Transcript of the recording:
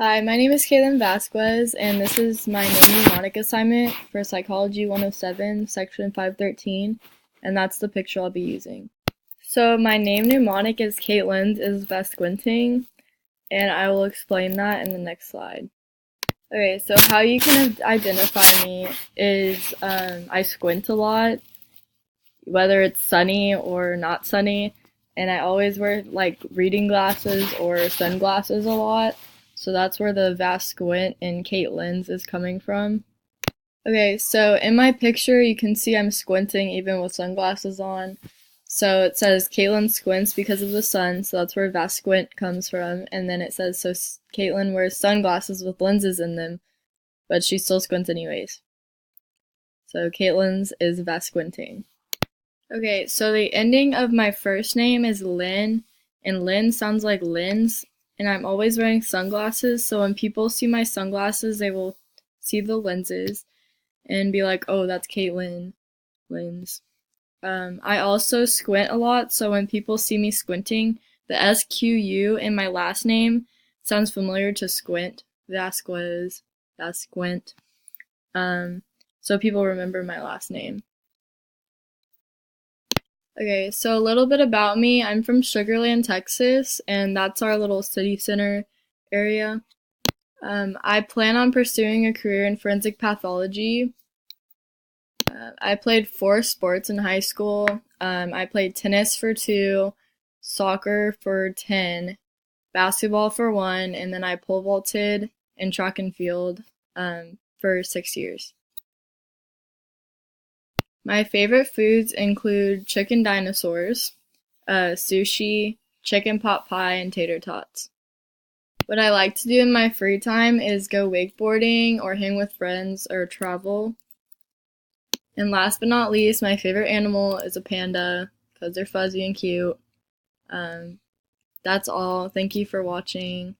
Hi, my name is Kaylin Vasquez, and this is my name mnemonic assignment for Psychology 107, Section 513, and that's the picture I'll be using. So my name mnemonic is Caitlin's is Vasquenting, and I will explain that in the next slide. Okay, so how you can identify me is I squint a lot, whether it's sunny or not sunny, and I always wear like reading glasses or sunglasses a lot. So that's where the vast squint in Caitlin's is coming from. Okay, so in my picture you can see I'm squinting even with sunglasses on. So it says Caitlin squints because of the sun, so that's where vast squint comes from. And then it says so Caitlin wears sunglasses with lenses in them, but she still squints anyways. So Caitlin's is vast squinting. Okay, so the ending of my first name is Lynn, and Lynn sounds like lens, and I'm always wearing sunglasses, so when people see my sunglasses, they will see the lenses and be like, oh, that's Caitlin lens. I also squint a lot, so when people see me squinting, the SQU in my last name sounds familiar to squint, Vasquez, Vasquint. So people remember my last name. Okay, so a little bit about me. I'm from Sugar Land, Texas, and that's our little city center area. I plan on pursuing a career in forensic pathology. I played 4 sports in high school. I played tennis for 2, soccer for 10, basketball for 1, and then I pole vaulted in track and field for 6 years. My favorite foods include chicken dinosaurs, sushi, chicken pot pie, and tater tots. What I like to do in my free time is go wakeboarding or hang with friends or travel. And last but not least, my favorite animal is a panda because they're fuzzy and cute. That's all. Thank you for watching.